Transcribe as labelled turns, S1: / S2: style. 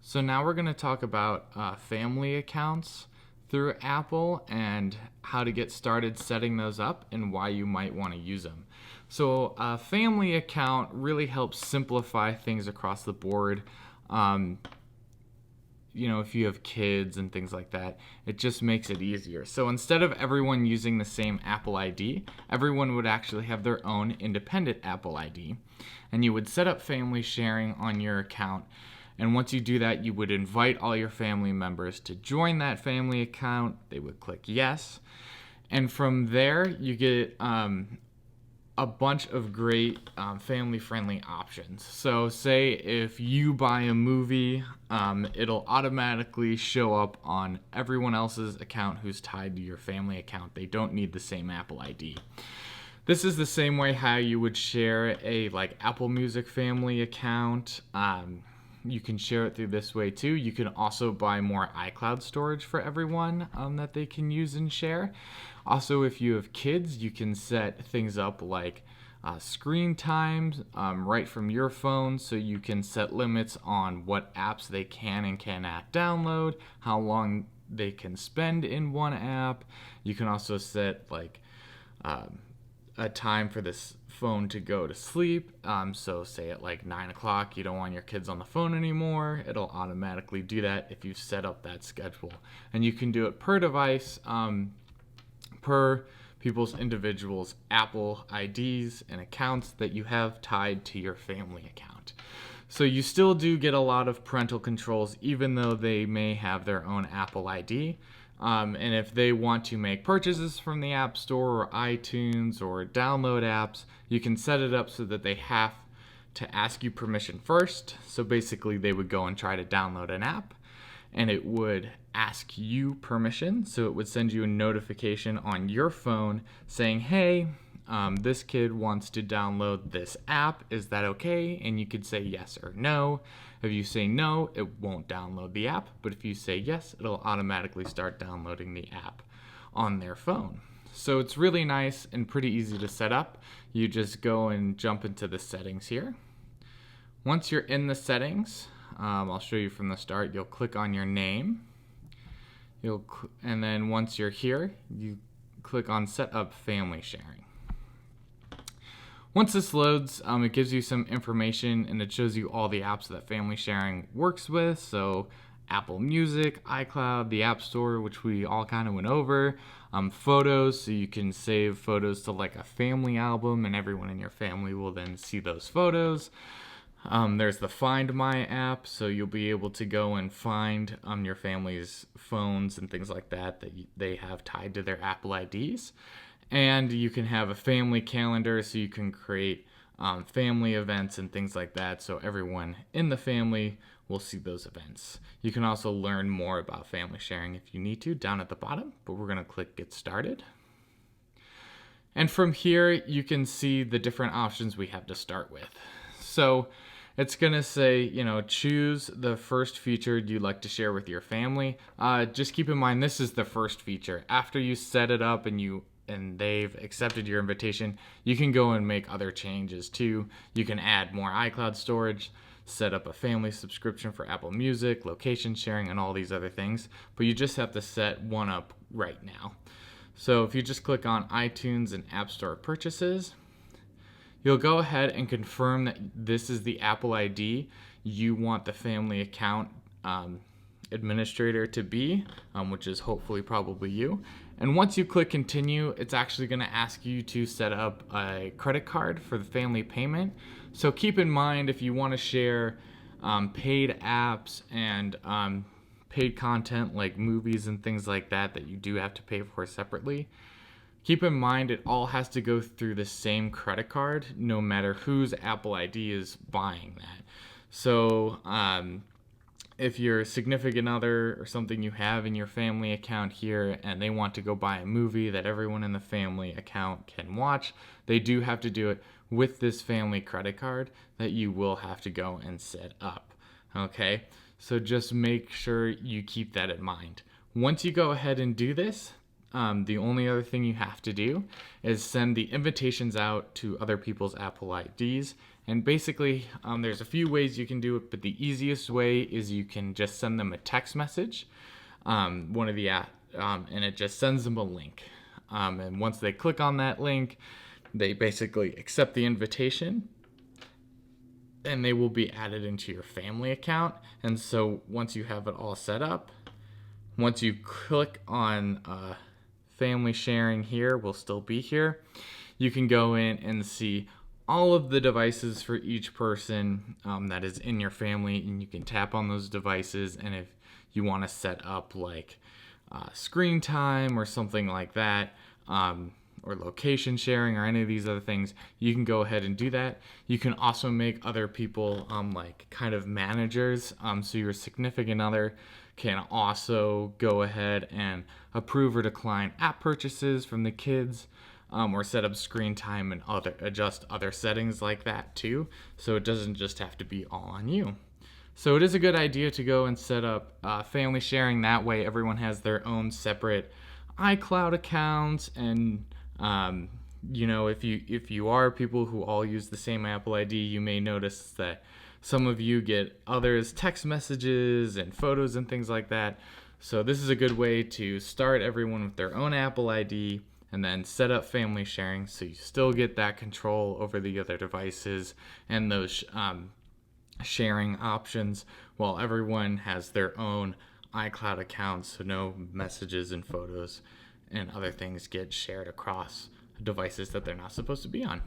S1: So now we're going to talk about family accounts through Apple and how to get started setting those up and why you might want to use them. So a family account really helps simplify things across the board. Um, if you have kids and things like that, it just makes it easier. So instead of everyone using the same Apple ID, everyone would actually have their own independent Apple ID. And you would set up family sharing on your account. And once you do that, you would invite all your family members to join that family account. They would click yes. And from there, you get a bunch of great family-friendly options. So say if you buy a movie, it'll automatically show up on everyone else's account who's tied to your family account. They don't need the same Apple ID. This is the same way how you would share a Apple Music family account. You can share it through this way too. You can also buy more iCloud storage for everyone that they can use and share. Also, if you have kids, you can set things up like screen times right from your phone, so you can set limits on what apps they can and cannot download, how long they can spend in one app. You can also set a time for this phone to go to sleep. So say at 9 o'clock, you don't want your kids on the phone anymore. It'll automatically do that if you've set up that schedule. And you can do it per device, per people's individuals' Apple IDs and accounts that you have tied to your family account. So you still do get a lot of parental controls, even though they may have their own Apple ID. And if they want to make purchases from the App Store or iTunes or download apps, you can set it up so that they have to ask you permission first. So basically, they would go and try to download an app, and it would ask you permission. So it would send you a notification on your phone saying, hey, this kid wants to download this app. Is that okay? And you could say yes or no. If you say no, it won't download the app. But if you say yes, it'll automatically start downloading the app on their phone. So it's really nice and pretty easy to set up. You just go and jump into the settings here. Once you're in the settings, I'll show you from the start. You'll click on your name. And then once you're here, you click on Set Up Family Sharing. Once this loads, it gives you some information and it shows you all the apps that family sharing works with. So Apple Music, iCloud, the App Store, which we all kind of went over. Photos, so you can save photos to a family album and everyone in your family will then see those photos. There's the Find My app, so you'll be able to go and find your family's phones and things like that they have tied to their Apple IDs. And you can have a family calendar, so you can create family events and things like that, so everyone in the family will see those events. You can also learn more about family sharing if you need to down at the bottom, but we're going to click Get Started. And from here, you can see the different options we have to start with. So it's going to say, choose the first feature you'd like to share with your family. Just keep in mind, this is the first feature. After you set it up and they've accepted your invitation, you can go and make other changes too. You can add more iCloud storage, set up a family subscription for Apple Music, location sharing, and all these other things. But you just have to set one up right now. So if you just click on iTunes and App Store purchases, you'll go ahead and confirm that this is the Apple ID you want the family account administrator to be, which is hopefully probably you. And once you click continue, it's actually going to ask you to set up a credit card for the family payment. So keep in mind, if you want to share paid apps and paid content like movies and things like that you do have to pay for separately, keep in mind it all has to go through the same credit card no matter whose Apple ID is buying that. So if your significant other or something you have in your family account here and they want to go buy a movie that everyone in the family account can watch, they do have to do it with this family credit card that you will have to go and set up. Okay, so just make sure you keep that in mind. Once you go ahead and do this, the only other thing you have to do is send the invitations out to other people's Apple IDs And basically, there's a few ways you can do it, but the easiest way is you can just send them a text message, one of the app, and it just sends them a link. And once they click on that link, they basically accept the invitation, and they will be added into your family account. And so once you have it all set up, once you click on family sharing here, will still be here, you can go in and see all of the devices for each person that is in your family, and you can tap on those devices. And if you want to set up like screen time or something like that, or location sharing or any of these other things, you can go ahead and do that. You can also make other people like kind of managers, so your significant other can also go ahead and approve or decline app purchases from the kids, or set up screen time and adjust other settings like that too, so it doesn't just have to be all on you. So it is a good idea to go and set up family sharing. That way everyone has their own separate iCloud accounts, and if you are people who all use the same Apple ID, you may notice that some of you get others text messages and photos and things like that. So this is a good way to start everyone with their own Apple ID and then set up family sharing, so you still get that control over the other devices and those sharing options, while everyone has their own iCloud accounts, so no messages and photos and other things get shared across devices that they're not supposed to be on.